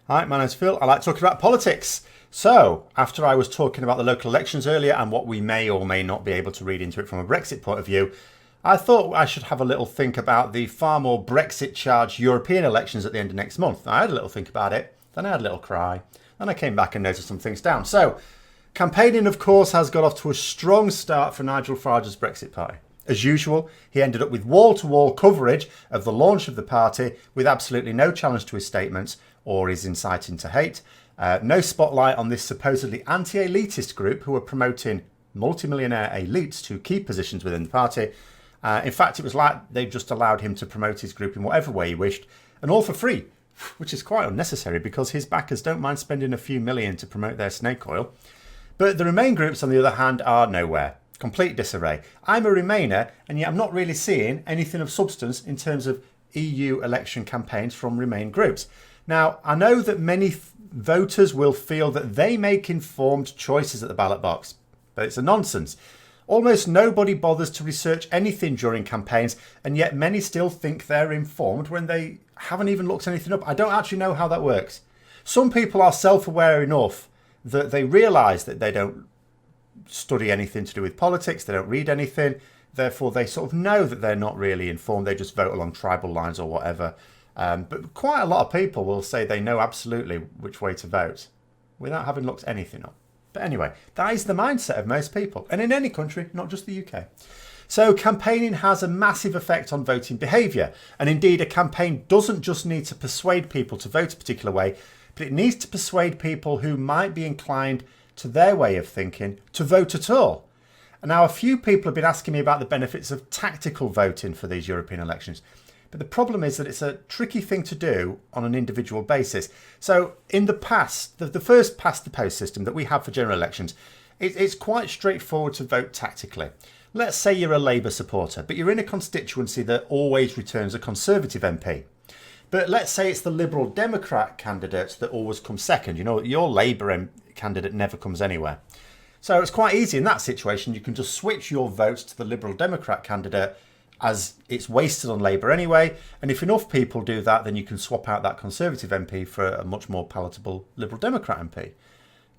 Hi, my name's Phil. I like talking about politics. So, after I was talking about the local elections earlier and what we may or may not be able to read into it from a Brexit point of view, I thought I should have a little think about the far more Brexit-charged European elections at the end of next month. I had a little think about it, then I had a little cry, then I came back and noted some things down. So, campaigning, of course, has got off to a strong start for Nigel Farage's Brexit party. As usual, he ended up with wall-to-wall coverage of the launch of the party with absolutely no challenge to his statements or his inciting to hate. No spotlight on this supposedly anti-elitist group who are promoting multimillionaire elites to key positions within the party. In fact, it was like they just allowed him to promote his group in whatever way he wished, and all for free, which is quite unnecessary because his backers don't mind spending a few million to promote their snake oil. But the Remain groups, on the other hand, are nowhere. Complete disarray. I'm a Remainer, and yet I'm not really seeing anything of substance in terms of EU election campaigns from Remain groups. Now, I know that many voters will feel that they make informed choices at the ballot box, but it's a nonsense. Almost nobody bothers to research anything during campaigns, and yet many still think they're informed when they haven't even looked anything up. I don't actually know how that works. Some people are self-aware enough that they realise that they don't study anything to do with politics, they don't read anything, therefore they sort of know that they're not really informed, they just vote along tribal lines or whatever. But quite a lot of people will say they know absolutely which way to vote without having looked anything up. But anyway, that is the mindset of most people, and in any country, not just the UK. So campaigning has a massive effect on voting behaviour, and indeed a campaign doesn't just need to persuade people to vote a particular way, but it needs to persuade people who might be inclined to their way of thinking to vote at all. And now a few people have been asking me about the benefits of tactical voting for these European elections. But the problem is that it's a tricky thing to do on an individual basis. So in the past, the first past the post system that we have for general elections, it's quite straightforward to vote tactically. Let's say you're a Labour supporter, but you're in a constituency that always returns a Conservative MP. But let's say it's the Liberal Democrat candidates that always come second. You know, your Labour candidate never comes anywhere. So it's quite easy in that situation. You can just switch your votes to the Liberal Democrat candidate as it's wasted on Labour anyway. And if enough people do that, then you can swap out that Conservative MP for a much more palatable Liberal Democrat MP.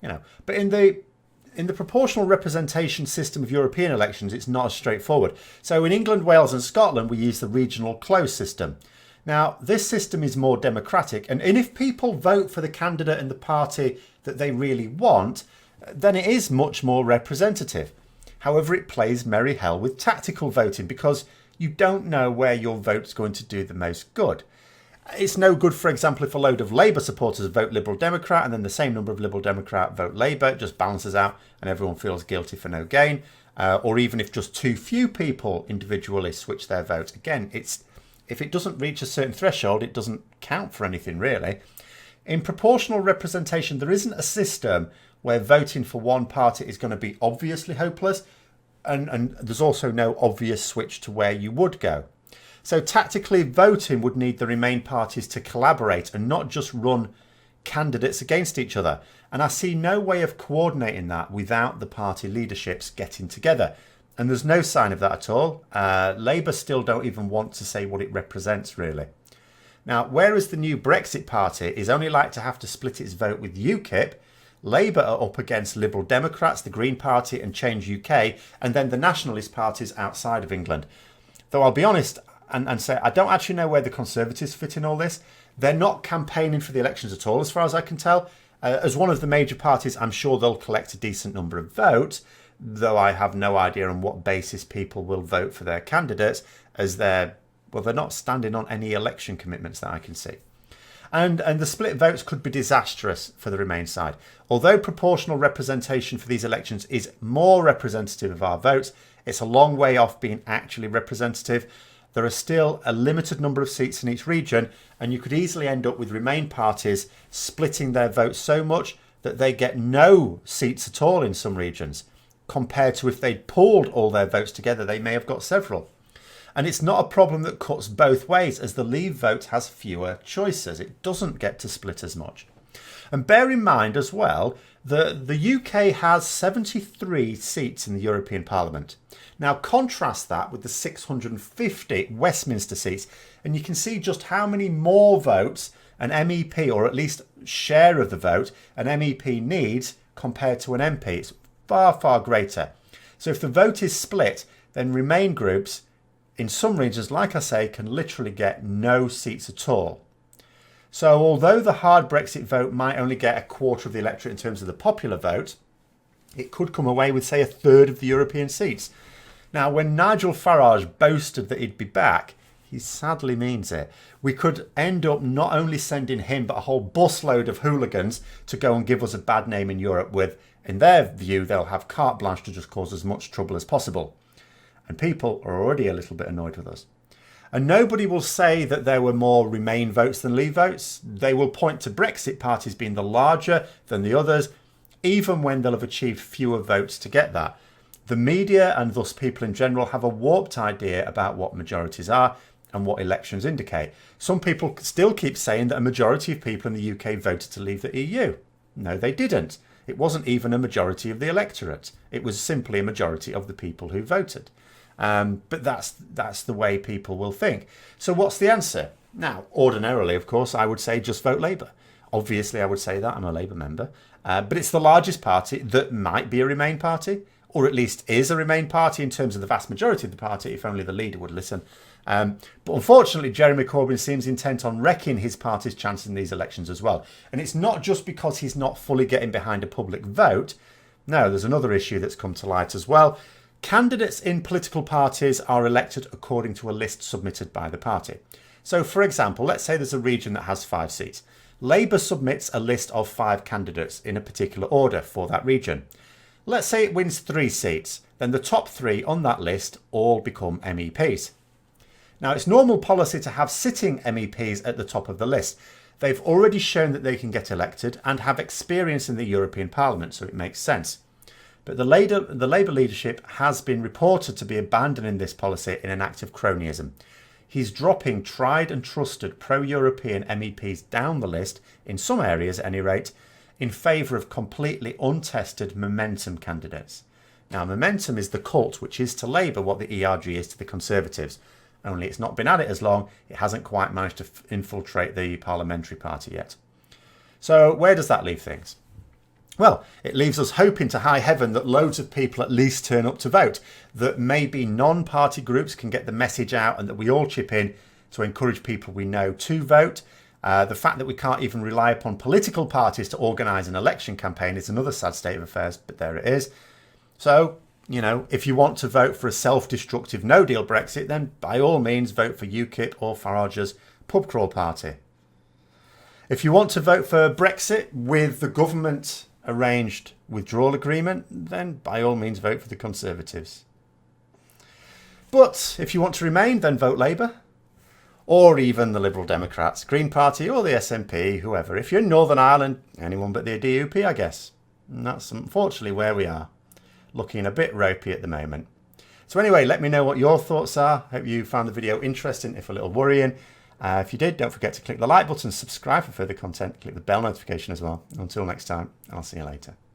You know, but in the proportional representation system of European elections, it's not as straightforward. So in England, Wales and Scotland, we use the regional closed system. Now, this system is more democratic, and if people vote for the candidate and the party that they really want, then it is much more representative. However, it plays merry hell with tactical voting because you don't know where your vote's going to do the most good. It's no good, for example, if a load of Labour supporters vote Liberal Democrat and then the same number of Liberal Democrat vote Labour. It just balances out and everyone feels guilty for no gain. Or even if just too few people individually switch their vote. Again, if it doesn't reach a certain threshold, it doesn't count for anything really. In proportional representation, there isn't a system where voting for one party is going to be obviously hopeless, and there's also no obvious switch to where you would go. So tactically voting would need the Remain parties to collaborate and not just run candidates against each other. And I see no way of coordinating that without the party leaderships getting together. And there's no sign of that at all. Labour still don't even want to say what it represents, really. Now, whereas the new Brexit party is only like to have to split its vote with UKIP, Labour are up against Liberal Democrats, the Green Party and Change UK, and then the nationalist parties outside of England. Though I'll be honest and say I don't actually know where the Conservatives fit in all this. They're not campaigning for the elections at all, as far as I can tell. As one of the major parties, I'm sure they'll collect a decent number of votes, though I have no idea on what basis people will vote for their candidates, as they're not standing on any election commitments that I can see. And the split votes could be disastrous for the Remain side. Although proportional representation for these elections is more representative of our votes, it's a long way off being actually representative. There are still a limited number of seats in each region, and you could easily end up with Remain parties splitting their votes so much that they get no seats at all in some regions, compared to if they'd pooled all their votes together, they may have got several. And it's not a problem that cuts both ways, as the Leave vote has fewer choices. It doesn't get to split as much. And bear in mind as well that the UK has 73 seats in the European Parliament. Now contrast that with the 650 Westminster seats, and you can see just how many more votes an MEP, or at least share of the vote, an MEP needs compared to an MP. It's far, far greater. So if the vote is split, then Remain groups in some regions, like I say, can literally get no seats at all. So although the hard Brexit vote might only get a quarter of the electorate in terms of the popular vote, it could come away with, say, a third of the European seats. Now, when Nigel Farage boasted that he'd be back, he sadly means it. We could end up not only sending him, but a whole busload of hooligans to go and give us a bad name in Europe with, in their view, they'll have carte blanche to just cause as much trouble as possible. And people are already a little bit annoyed with us. And nobody will say that there were more Remain votes than Leave votes. They will point to Brexit parties being the larger than the others, even when they'll have achieved fewer votes to get that. The media, and thus people in general, have a warped idea about what majorities are and what elections indicate. Some people still keep saying that a majority of people in the UK voted to leave the EU. No, they didn't. It wasn't even a majority of the electorate. It was simply a majority of the people who voted. But that's the way people will think. So what's the answer? Now, ordinarily, of course, I would say just vote Labour. Obviously, I would say that. I'm a Labour member. But it's the largest party that might be a Remain party, or at least is a Remain party in terms of the vast majority of the party, if only the leader would listen. But unfortunately, Jeremy Corbyn seems intent on wrecking his party's chances in these elections as well. And it's not just because he's not fully getting behind a public vote. No, there's another issue that's come to light as well. Candidates in political parties are elected according to a list submitted by the party. So, for example, let's say there's a region that has 5 seats. Labour submits a list of 5 candidates in a particular order for that region. Let's say it wins 3 seats, then the top 3 on that list all become MEPs. Now, it's normal policy to have sitting MEPs at the top of the list. They've already shown that they can get elected and have experience in the European Parliament, so it makes sense. But the Labour leadership has been reported to be abandoning this policy in an act of cronyism. He's dropping tried and trusted pro-European MEPs down the list, in some areas at any rate, in favour of completely untested momentum candidates. Now, momentum is the cult which is to Labour what the ERG is to the Conservatives. Only it's not been at it as long, it hasn't quite managed to infiltrate the parliamentary party yet. So where does that leave things? Well, it leaves us hoping to high heaven that loads of people at least turn up to vote, that maybe non-party groups can get the message out and that we all chip in to encourage people we know to vote. The fact that we can't even rely upon political parties to organise an election campaign is another sad state of affairs, but there it is. So, you know, if you want to vote for a self-destructive no-deal Brexit, then by all means vote for UKIP or Farage's pub crawl party. If you want to vote for Brexit with the government arranged withdrawal agreement, then by all means vote for the Conservatives. But if you want to remain, then vote Labour, or even the Liberal Democrats, Green Party or the SNP, whoever. If you're in Northern Ireland, anyone but the DUP, I guess. And that's unfortunately where we are, looking a bit ropey at the moment. So anyway, let me know what your thoughts are. Hope you found the video interesting, if a little worrying. If you did, don't forget to click the like button, subscribe for further content, click the bell notification as well. Until next time, I'll see you later.